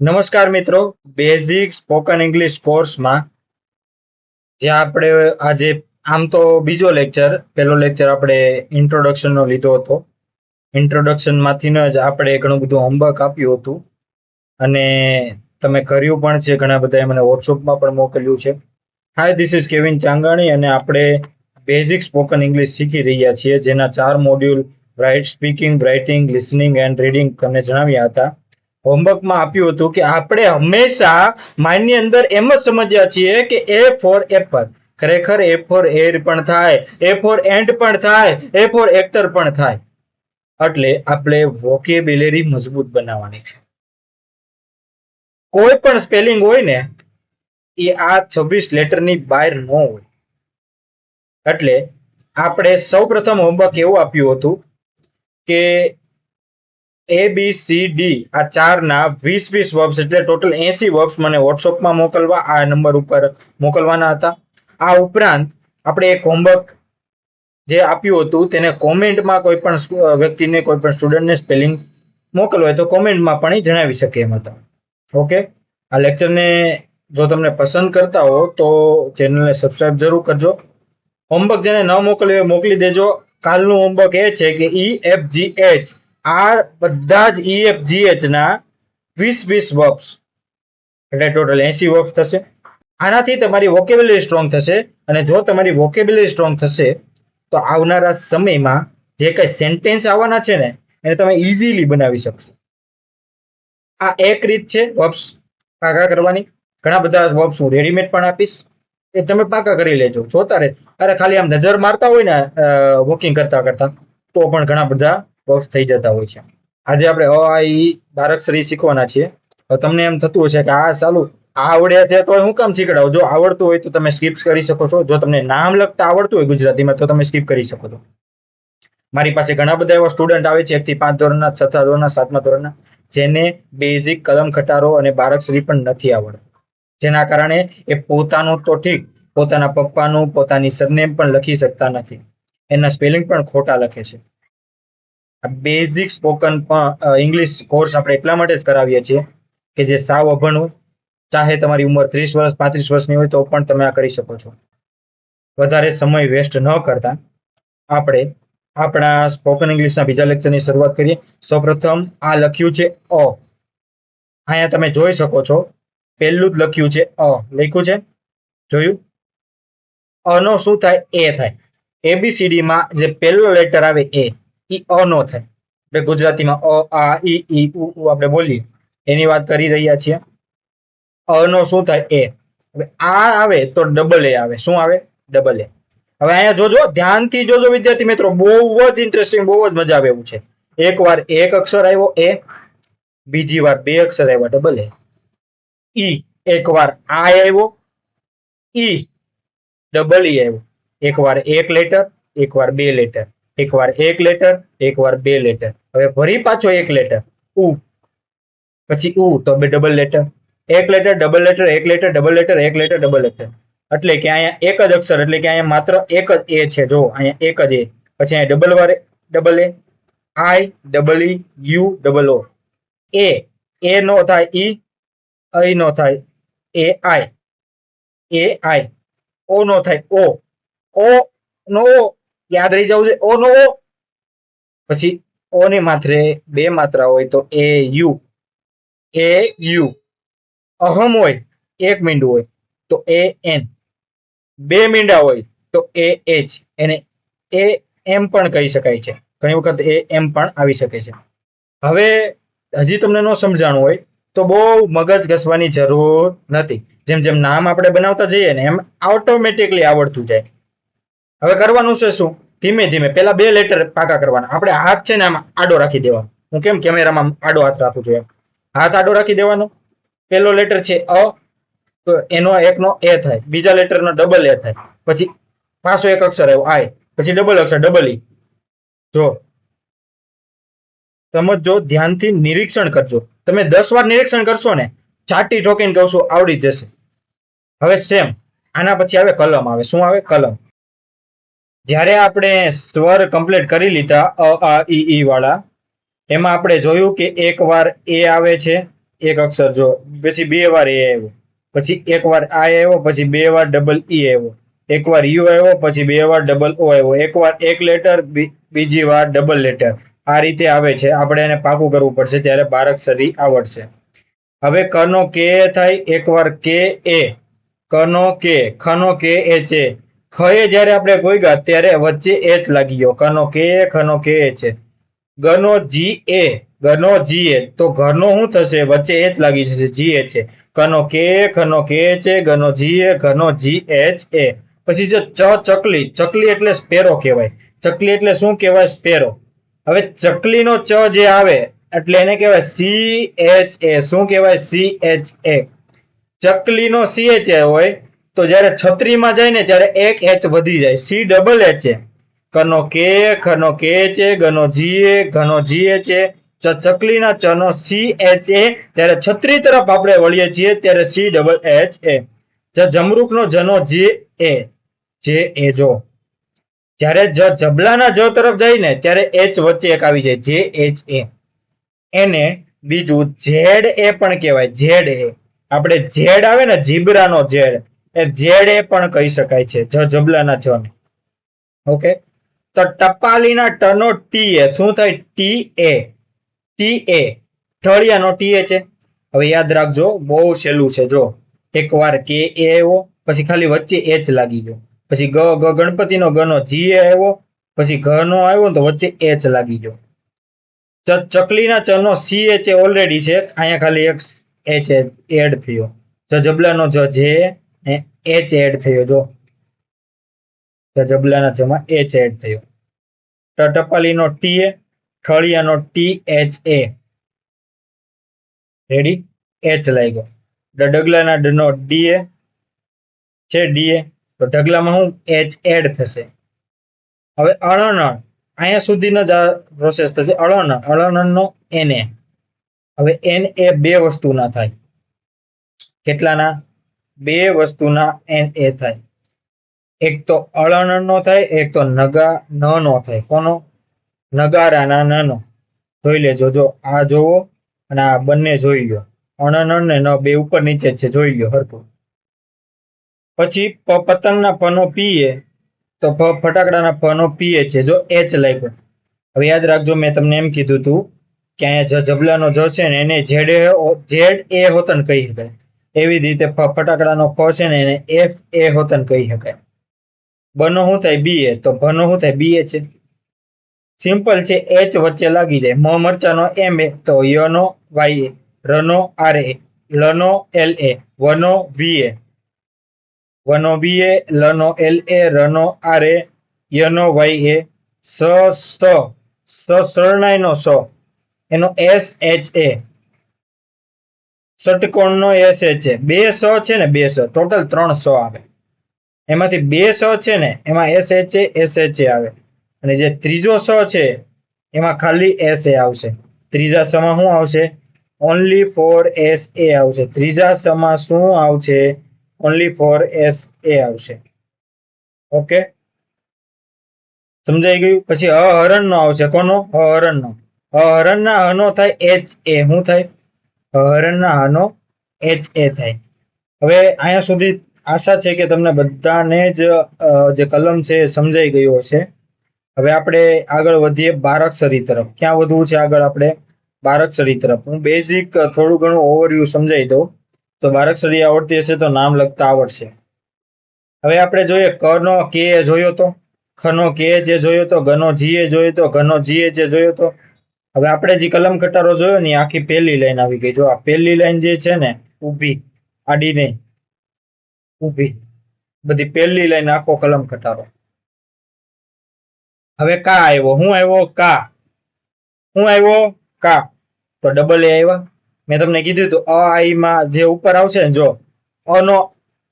નમસ્કાર મિત્રો, basic spoken English કોર્સમાં જ્યાં આપણે આજે આમ તો બીજો લેક્ચર, પહેલો લેક્ચર આપણે ઇન્ટ્રોડક્શનનો લીધો હતો. ઇન્ટ્રોડક્શનમાંથી જ આપણે ઘણું બધું હોમવર્ક આપ્યું હતું અને તમે કર્યું પણ છે. ઘણા બધા મને વોટ્સઅપમાં પણ મોકલ્યું છે. હાય, ધીસ ઇઝ કેવિન ચાંગાણી અને આપણે બેઝિક સ્પોકન ઇંગ્લિશ શીખી રહ્યા છીએ, જેના 4 module speaking, writing, listening and reading તમને જણાવ્યા હતા. હોમવર્કમાં આપ્યું હતું કે આપણે હંમેશા માઇન્ડની અંદર એમ જ સમજ્યા છીએ કે એ ફોર એપલ, ખરેખર એ ફોર એર પણ થાય, એ ફોર એન્ટ પણ થાય, એ ફોર એક્ટર પણ થાય. એટલે આપણે વોકેબ્યુલરી મજબૂત બનાવવાની છે. કોઈ પણ સ્પેલિંગ હોય ને એ આ 26 લેટરની બહાર ન હોય. એટલે આપણે સૌપ્રથમ હોમવર્ક એવું આપ્યું હતું કે ABCD આ 4 ના 20 વર્બ્સ એટલે ટોટલ 80 વર્બ્સ મને વોટ્સઅપમાં મોકલવા, આ નંબર ઉપર મોકલવાના હતા. આ ઉપરાંત આપણે એક હોમવર્ક જે આપ્યું હતું તેને કોમેન્ટમાં કોઈ પણ વ્યક્તિને, કોઈ પણ સ્ટુડન્ટને સ્પેલિંગ મોકલવું હોય તો કોમેન્ટમાં પણ એ જણાવી શકે એમ હતા. ઓકે, આ લેક્ચરને જો તમને પસંદ કરતા હો તો ચેનલને સબસ્ક્રાઇબ જરૂર કરજો. હોમવર્ક જેને ન મોકલ્યું મોકલી દેજો. કાલનું હોમવર્ક એ છે કે EFGH આ બધા જ EFGH ના 20 વર્બ્સ એટલે ટોટલ 80 વર્બ્સ થશે. આનાથી તમારી વોકેબ્યુલરી સ્ટ્રોંગ થશે અને જો તમારી વોકેબ્યુલરી સ્ટ્રોંગ થશે તો આવનારા સમયમાં જે કઈ સેન્ટેન્સ આવવાના છે ને એને તમે ઇઝીલી બનાવી શકશો. આ એક રીત છે વર્બ્સ પાકા કરવાની. ઘણા બધા વર્બ્સ હું રેડીમેડ પણ આપીશ, એ તમે પાકા કરી લેજો. જોતા રહે, અરે ખાલી આમ નજર મારતા હોય ને વોકિંગ કરતા કરતા તો પણ ઘણા બધા વર્બ્સ થઈ જતા હોય છે. આજે આપણે અ આ ઈ બારાક્ષરી શીખવાના છીએ. તમને એમ થતું હશે કે આ ચાલુ આવડે છે તો હું કામ શીખડાવો? જો આવડતું હોય તો તમે સ્કીપ કરી શકો છો. જો તમને નામ લખતા આવડતું હોય ગુજરાતીમાં તો તમે સ્કીપ કરી શકો છો. મારી પાસે ઘણા બધા એવા સ્ટુડન્ટ આવે છે 1 થી 5 ધોરણના, 6 ધોરણના, 7મા ધોરણના, જેને બેઝિક કલમ ખટારો અને બારાક્ષરી પણ નથી આવડતું. જેના કારણે એ પોતાનું તો ઠીક, પોતાના પપ્પાનું, પોતાની સરનેમ પણ લખી શકતા નથી. એના સ્પેલિંગ પણ ખોટા લખે છે. બેઝિક સ્પોકન ઇંગ્લિશ કોર્સ આપણે એટલા માટે જ કરાવીએ છીએ કે જે સાવ અભણ હોય, ચાહે તમારી ઉંમર 30 વર્ષ 35 વર્ષની હોય તો પણ તમે આ કરી શકો છો. વધારે સમય વેસ્ટ ન કરતા આપણે આપણા સ્પોકન ઇંગ્લિશના બીજા લેક્ચરની શરૂઆત કરીએ. સૌપ્રથમ આ લખ્યું છે અ. અહીંયા તમે જોઈ શકો છો, પહેલું જ લખ્યું છે અ. લખ્યું છે, જોયું? અનો શું થાય? એ થાય. ABCD માં જે પહેલો લેટર આવે એ અ નો થાય. એટલે ગુજરાતીમાં અ આ ઈ ઉ આપણે બોલીએ એની વાત કરી રહ્યા છીએ. અ નો શું થાય? એ. હવે આ આવે તો ડબલ એ આવે. શું આવે? ડબલ એ. હવે અહીંયા જોજો, ધ્યાનથી જોજો વિદ્યાર્થી મિત્રો, બહુ જ ઇન્ટરેસ્ટિંગ, બહુ જ મજા આવે એવું છે. એક વાર એક અક્ષર આવ્યો એ, બીજી વાર 2 અક્ષર આવ્યા ડબલ એ. ઈ એક વાર આ આવ્યો, ઈ ડબલ ઈ આવ્યો. એક વાર એક લેટર, એક વાર 2 લેટર, એક વાર એક લેટર, એક વાર 2 લેટર. હવે ફરી પાછો એક લેટર ઉ, પછી ઉ તો બે ડબલ લેટર, એક લેટર ડબલ લેટર, એક લેટર ડબલ લેટર, એક લેટર ડબલ લેટર. એટલે કે અહીંયા એક જ અક્ષર, એટલે કે અહીંયા માત્ર એક જ એ છે. જો અહીંયા એક જ એ, પછી અહીંયા ડબલ વાર double A, I double E U double O. A નો થાય ઈ, આઈ નો થાય એ આઈ, એ આઈ. ઓ નો થાય ઓ નો ઓ, યાદ રહી જવું જોઈએ. ઓ નો ઓ. પછી ઓ ની માત્રે 2 માત્રા હોય તો એ યુ, એ યુ. અહમ હોય, 1 મીંડું હોય તો એ એન, 2 મીંડા હોય તો એ એચ. એને એ એમ પણ કહી શકાય છે. ઘણી વખત એ એમ પણ આવી શકે છે. હવે હજી તમને ન સમજાણું હોય તો બહુ મગજ ઘસવાની જરૂર નથી. જેમ જેમ નામ આપણે બનાવતા જઈએ ને એમ ઓટોમેટિકલી આવડતું જાય. હવે કરવાનું છે શું? ધીમે ધીમે પેલા 2 લેટર પાકા કરવાના. આપણે હાથ છે ને આમાં આડો રાખી દેવાનો. હું કેમ કેમેરામાં આડો હાથ રાખું છું એમ. હાથ આડો રાખી દેવાનો. પેલો લેટર છે અ, તો એનો એકનો એ થાય. બીજા લેટરનો ડબલ એ થાય. પછી પાછો એક અક્ષર આવ્યો આઈ, પછી ડબલ અક્ષર ડબલ ઈ. જો સમજો, ધ્યાનથી નિરીક્ષણ કરજો. તમે 10 વાર નિરીક્ષણ કરશો ને, ચાટી ઠોકીને કહું છું આવડી જશે. હવે સેમ આના પછી આવે કલમ. આવે શું આવે? કલમ. જ્યારે આપણે સ્વર કમ્પ્લીટ કરી લીધા અ આ ઈ વાળા, એમાં આપણે જોયું કે એક વાર એ આવે છે, એક અક્ષર જો, પછી 2 વાર એ આવ્યો, પછી એક વાર આ આવ્યો, પછી 2 વાર ડબલ ઈ આવ્યો, એક વાર યુ આવ્યો, પછી 2 વાર ડબલ ઓ આવ્યો, એક વાર એક લેટર, બીજી વાર ડબલ લેટર. આ રીતે આવે છે. આપણે એને પાકું કરવું પડશે ત્યારે બારાક્ષરી આવડશે. હવે કનો કે થાય, એક વાર કે એ, કનો કે, ખનો કે એ છે. ખએ જ્યારે આપણે ભોગ્યા ત્યારે વચ્ચે એચ લાગી ગયો. કનો કે, ખનો કે એ છે. ગનો જી એ, ગનો જી એ, તો ઘરનો શું થશે? વચ્ચે એચ લાગી જશે, જી એ છે. કનો કે, ખનો કે છે, ગનો જી એ, ઘનો જી એચ એ. પછી જો ચકલી, ચકલી એટલે સ્પેરો કહેવાય. ચકલી એટલે શું કહેવાય? સ્પેરો. હવે ચકલીનો ચ જે આવે એટલે એને કહેવાય સી એચ એ. શું કહેવાય? C H A. ચકલીનો સી એચ એ હોય તો જ્યારે છત્રીમાં જાય ને ત્યારે એક એચ વધી જાય, સી ડબલ એચ એ. કનો કે, ખનો કે છે, ગનો જી એ, ઘનો જી એ છે. ચકલીના ચનો સી એચ એ, ત્યારે છત્રી તરફ આપણે વળીએ છીએ ત્યારે સી ડબલ એચ એ. જમરૂકનો જનો જે એ, જે એ જો. જ્યારે જબલાના જ તરફ જાય ને ત્યારે એચ વચ્ચે એક આવી જાય, જે એચ એ. એને બીજું ઝેડ એ પણ કહેવાય, ઝેડ એ. આપણે ઝેડ આવે ને, જીબ્રાનો ઝેડ, એ ઝેડ એ પણ કહી શકાય છે, જબલાના જને. ઓકે, તો ટપાલીના ટનો ટી એ શું થાય? T A, T A. ઠળિયાનો ટી એ છે. હવે યાદ રાખજો, બહુ સહેલું છે. જો એક વાર કે એ આવ્યો, પછી ખાલી વચ્ચે એચ લાગી ગયો, પછી ગણપતિનો ગનો જી એ આવ્યો, પછી ઘનો આવ્યો તો વચ્ચે એચ લાગી ગયો. ચકલીના ચનો સી એચ એ ઓલરેડી છે, અહીંયા ખાલી એક એચ એડ થયો. જબલાનો જે એચ એડ થયો. જો જબલાના જમાં એચ એડ થયો. ટપાલીનો ટી એ, ઠળિયાનો T H A. Ready? H લાગ્યો. ડગલાના ડનો ડી એ છે, ડી એ. તો ઢગલામાં શું? એચ એડ થશે. હવે અળનળ, અહીંયા સુધીનો જ આ પ્રોસેસ થશે. અળનળનો એને. હવે એન એ બે વસ્તુના થાય. કેટલાના? બે વસ્તુના એન એ થાય. એક તો અળનળનો થાય, એક તો નનો થાય. કોનો? નગારાના નનો. જોઈ લેજો. જો આ જોવો અને આ બંને જોઈ લો. અળનળ ને ન બે ઉપર નીચે જ છે, જોઈ લો હરખું. પછી પતંગના પનો પીએ તો ફટાકડાના પનો પીએ છે. જો એચ લાગ્યો. હવે યાદ રાખજો, મેં તમને એમ કીધું હતું કે અહીંયા જબલાનો જ છે ને એને ઝેડ એ હોતન કહી શકાય. એવી જ રીતે ફટાકડાનો ફ છે ને એને એફ એ હોતન કહી શકાય. બનો શું થાય? બી એ. તો ભનો શું થાય? બી એ છે. સિમ્પલ છે. એચ વચ્ચે લાગી જાય. મરચાનો એમ એ, તો યનો વાય એ, રનો આર એ, લનો એલ એ, વનો વી એ, વનો બી એ, લનો એલ એ, રનો આર એ, યનો વાય એ, શરણાઈનો સ, એનો એસ એચ એ, ષટકોણનો એસ એચ એ. બે સ છે ને, બે સ, ટોટલ 3 સ આવે. એમાંથી બે સ છે ને એમાં એસ એચ એ આવે, અને જે ત્રીજો સ છે એમાં ખાલી એસ એ આવશે. ત્રીજા સમાં શું આવશે? ઓનલી ફોર એસ એ આવશે. ત્રીજા સમાં શું આવશે? ઓનલી ફોર એસ એ આવશે. ઓકે, સમજાઈ ગયું? પછી હરણનો આવશે. કોનો? હરણનો. હરણના હનો થાય એચ એ. શું થાય? હરણના હનો એચ એ થાય. હવે અહીંયા સુધી આશા છે કે તમને બધાને જ જે કલમ છે એ સમજાઈ ગયો હશે. હવે આપણે આગળ વધીએ બારાક્ષરી તરફ. ક્યાં વધવું છે આગળ? આપણે બારાક્ષરી તરફ. હું બેઝિક થોડું ઘણું ઓવરવ્યુ સમજાવી દઉં. તો બારાક્ષરી આવડતી હશે તો નામ લખતા આવડશે. હવે આપણે જોઈએ કનો કે જોયો તો, ખનો કે જે જોયો તો, ગનો જી એ જોયો તો, ઘનો જી એ જે જોયો તો. હવે આપણે જે કલમ કટારો જોયો ને આખી પહેલી લાઈન આવી ગઈ. જો આ પહેલી લાઈન જે છે ને ઊભી, આડી નહીં, ઊભી, બધી પહેલી લાઈન આખો કલમ કટારો. હવે કા આવ્યો. શું આવ્યો? કા. શું આવ્યો? કા. તો ડબલ એ આવ્યા. મેં તમને કીધું હતું માં જે ઉપર આવશે ને, જો અનો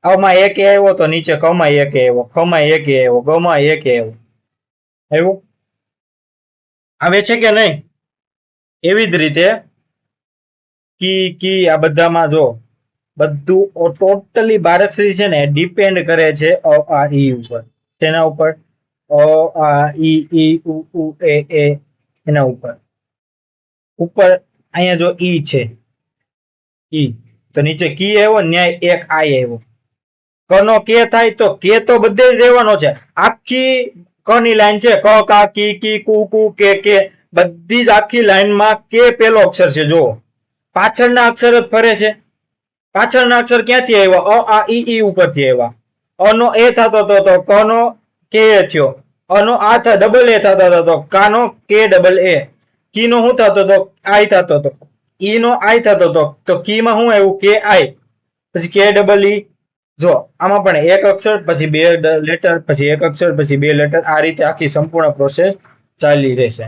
આમાં એક એ આવ્યો તો નીચે કમાં એક એ આવ્યો, ખમાં એક એ આવ્યો, ગમાં એક એ આવ્યો. આવ્યું? આવે છે કે નહીં? એવી જ રીતે કી આ બધામાં જો બધું ટોટલી બારાક્ષરી છે ને ડિપેન્ડ કરે છે અ આ ઈ ઉપર. તેના ઉપર અ આ ઈ ઉ એ એના ઉપર. ઉપર અહીંયા જો ઈ છે, કી, તો નીચે કી આવ્યો, ન્યાય એક આઈ આવ્યો. ક નો કે થાય તો કે તો બધે જ રહેવાનો છે. આખી ક ની લાઈન છે, ક કા કી કી કુ કુ કે બધી જ આખી લાઈનમાં કે પેલો અક્ષર છે. જો પાછળના અક્ષર જ ફરે છે. પાછળના અક્ષર ક્યાંથી આવ્યા? અ આ ઈ ઉપરથી આવ્યા. અ નો એ થતો હતો તો ક નો કે થયો. અ નો આ ડબલ એ થતો હતો તો કા નો કે ડબલ એ. કી નો શું થતો હતો? આઈ થતો હતો. ઈ નો આઈ થતો હતો તો કી માં શું આવ્યું? કે આઈ, પછી કે ડબલ ઈ. જો આમાં પણ એક અક્ષર પછી બે લેટર પછી એક અક્ષર પછી બે લેટર, આ રીતે આખી સંપૂર્ણ પ્રોસેસ ચાલી રહેશે.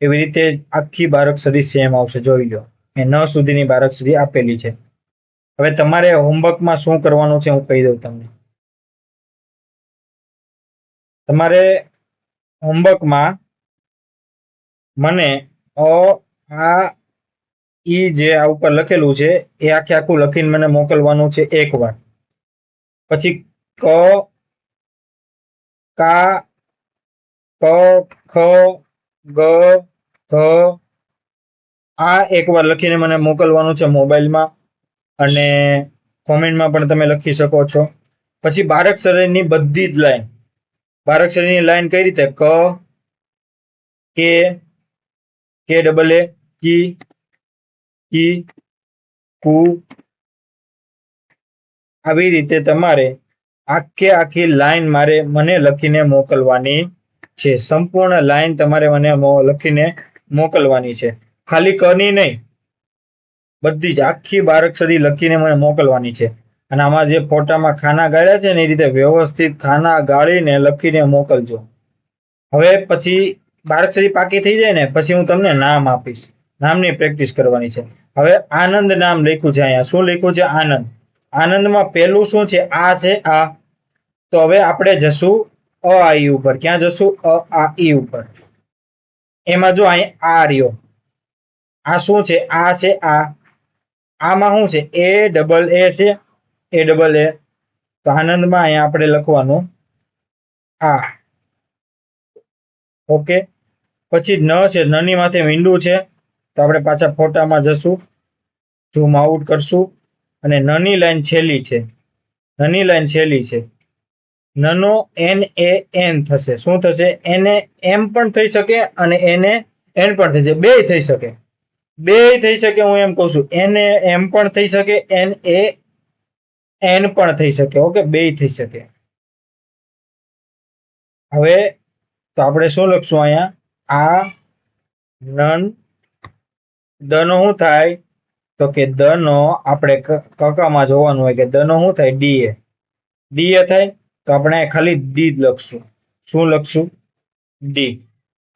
એવી રીતે આખી બારાક્ષરી સેમ આવશે. જોઈ લો, એ ન સુધીની બારાક્ષરી આપેલી છે. હવે તમારે હોમવર્કમાં શું કરવાનું છે હું કહી દઉં તમને. તમારે હોમવર્કમાં મને અ આ ઈ જે આ ઉપર લખેલું છે એ આખે આખું લખીને મને મોકલવાનું છે એકવાર. પછી ક કા ક ખ ગ ઘ આ એકવાર લખીને મને મોકલવાનું છે મોબાઈલમાં, અને કોમેન્ટમાં પણ તમે લખી શકો છો. પછી બારાક્ષરીની બધી જ લાઈન, બારાક્ષરીની લાઈન કઈ રીતે? ક કે ડબલ એ, કી કી કુ, આવી રીતે તમારે આખે આખી લાઈન મારે મને લખીને મોકલવાની છે. સંપૂર્ણ લાઈન તમારે મને લખીને મોકલવાની છે. ખાલી કની નહીં, બધી જ આખી બારાક્ષરી લખીને મને મોકલવાની છે. અને આમાં જે ફોટામાં ખાના ગાળ્યા છે ને એ રીતે વ્યવસ્થિત ખાના ગાળીને લખીને મોકલજો. હવે પછી બારાક્ષરી પાકી થઈ જાય ને પછી હું તમને નામ આપીશ. નામની પ્રેક્ટિસ કરવાની છે. હવે આનંદ નામ લખ્યું છે અહીંયા. શું લખ્યું છે? આનંદ. આનંદમાં પહેલું શું છે? આ છે આ. તો હવે આપણે જશું અ આ ઈ ઉપર. ક્યાં જશું? અ આ ઈ ઉપર. એમાં જો અહીં આ રહ્યો, આ શું છે? આ છે આ. આમાં શું છે? એ ડબલ એ છે, એ ડબલ એ. તો આનંદમાં અહીંયા આપણે લખવાનું આ. ઓકે, પછી ન છે, ન ની માથે મીંડું છે, તો આપણે પાછા ફોટામાં જશું, ઝૂમ આઉટ કરશું, અને ન ની લાઈન છેલ્લી છે, ન ની લાઈન છેલ્લી છે. નનો એન એ એન થશે. શું થશે? એને એમ પણ થઈ શકે અને એને એન પણ થઈ શકે, બે થઈ શકે, બે થઈ શકે. હું એમ કહું છું, એને એમ પણ થઈ શકે, એન એ એન પણ થઈ શકે. ઓકે, બે થઈ શકે. હવે તો આપણે શું લખશું અહીંયા? આ નન. દ નો શું થાય? તો કે દ નો આપણે કકામાં જોવાનું હોય કે દ નો શું થાય? ડી એ. ડી એ થાય તો આપણે ખાલી ડી જ લખશું. શું લખશું? ડી.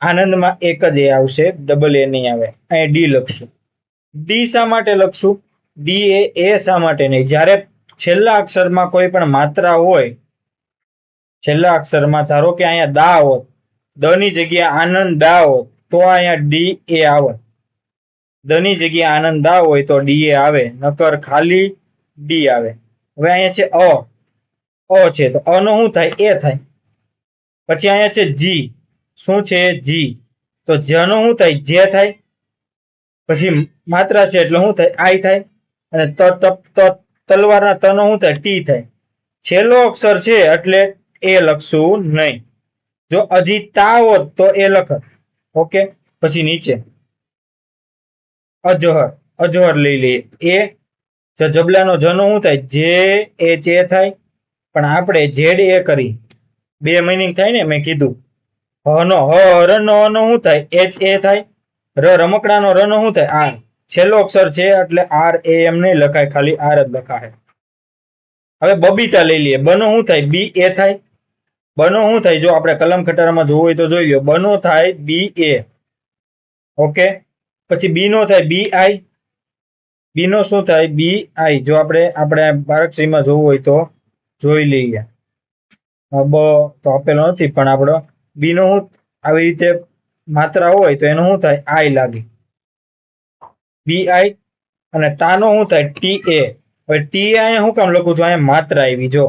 આનંદમાં એક જ એ આવશે, ડબલ એ નહીં આવે. અહીં ડી લખશું. ડી શા માટે લખશું? ડી એ શા માટે નહીં? જ્યારે છેલ્લા અક્ષરમાં કોઈ પણ માત્રા હોય, છેલ્લા અક્ષરમાં ધારો કે અહીંયા દા હોત, દ ની જગ્યાએ આનંદ દા હોત, તો અહીંયા ડી એ આવે. દ ની જગ્યાએ આનંદ દા હોય તો ડી એ આવે, નકર ખાલી ડી આવે. હવે અહીંયા છે અ છે તો અ નો શું થાય? એ થાય. પછી અહીંયા છે જી. શું છે? જી. તો જ નો શું થાય? જે થાય. પછી માત્રા છે એટલે શું થાય? આઈ થાય. અને તલવારના ત નો શું થાય? ટી થાય. છેલ્લો અક્ષર છે એટલે એ લખશું નહીં. જો હજી તા હોત તો એ લખત. ઓકે, પછી નીચે અજહર. અજહર લઈ લઈએ. એ જબલાનો જનો શું થાય? જે એ ચે થાય. પણ આપણે જેડ એ કરી, બે મિનિંગ થાય ને, મેં કીધું. હ નો હ ર નો શું થાય? એચ એ થાય. રમકડાનો ર નો શું થાય? આર. છેલ્લો અક્ષર છે એટલે આર એ એમ નહીં લખાય, ખાલી આર જ લખાય. હવે બબીતા લઈ લઈએ. બનો શું થાય? બી એ થાય. બનો શું થાય? જો આપણે કલમ ખટારામાં જોવું હોય તો જોઈ લો. બનો થાય બી એ. ઓકે, પછી બી નો થાય બી આઈ. બી નો શું થાય? બી આઈ. જો આપણે બારાક્ષરીમાં જોવું હોય તો જોઈ લઈએ. બ તો આપેલો નથી, પણ આપણો બી નો શું આવી રીતે માત્રા હોય તો એનું શું થાય? આઈ લાગે, બી આઈ. અને તાનો શું થાય? ટી એ. હવે ટી અહીંયા શું કામ લખું છું? અહીંયા માત્રા આવી. જો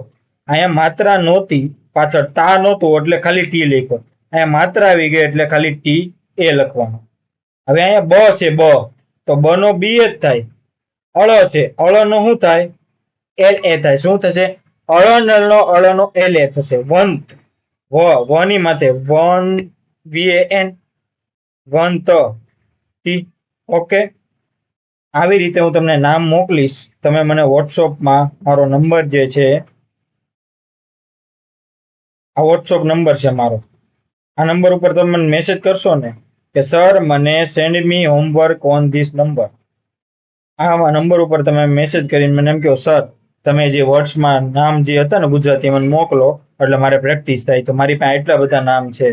અહીંયા માત્રા નહોતી, પાછળ તા નહોતું એટલે ખાલી ટી લખ્યો. અહીંયા માત્રા આવી ગઈ એટલે ખાલી ટી એ લખવાનું. હવે અહીંયા બ છે, બ. તો બ નો બી જ થાય. અળ છે, અળનો શું થાય? એલ એ થાય. શું થશે? અળનળનો અળનો એલ એ થશે. વંત, ની માથે વન, VAN, વંત, ટી. ઓકે, આવી રીતે હું તમને નામ મોકલીશ. તમે મને વોટ્સઅપમાં મારો નંબર જે છે, આ વોટ્સઅપ નંબર છે મારો, આ નંબર ઉપર તમે મને મેસેજ કરશો ને કે સર મને send me homework on this number, આ નંબર ઉપર તમે મેસેજ કરીને મને એમ કહો સર તમે જે વર્ડ્સમાં નામ જે હતા ને ગુજરાતી મને મોકલો એટલે મારે પ્રેક્ટિસ થાય. તો મારી પાસે એટલા બધા નામ છે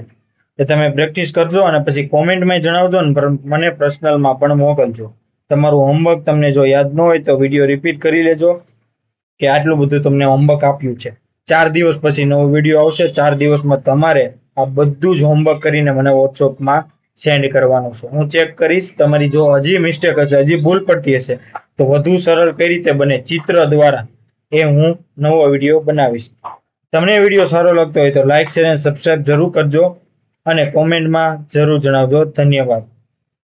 કે તમે પ્રેક્ટિસ કરજો અને પછી કોમેન્ટમાં જણાવજો ને મને પર્સનલમાં પણ મોકલજો. તમારું હોમવર્ક તમને જો યાદ ન હોય તો વિડીયો રિપીટ કરી લેજો કે આટલું બધું તમને હોમવર્ક આપ્યું છે. 4 દિવસ પછી નવો વિડીયો આવશે. 4 દિવસમાં તમારે આ બધું જ હોમવર્ક કરીને મને વોટ્સઅપમાં સેન્ડ કરવાનું છે. હું ચેક કરીશ. તમારી જો હજી મિસ્ટેક હશે, હજી ભૂલ પડતી હશે તો વધુ સરળ કઈ રીતે બને ચિત્ર દ્વારા એ હું નવો વિડીયો બનાવીશ. તમને વિડીયો સારો લાગતો હોય તો લાઈક, શેર અને સબસ્ક્રાઇબ જરૂર કરજો અને કોમેન્ટમાં જરૂર જણાવજો. ધન્યવાદ.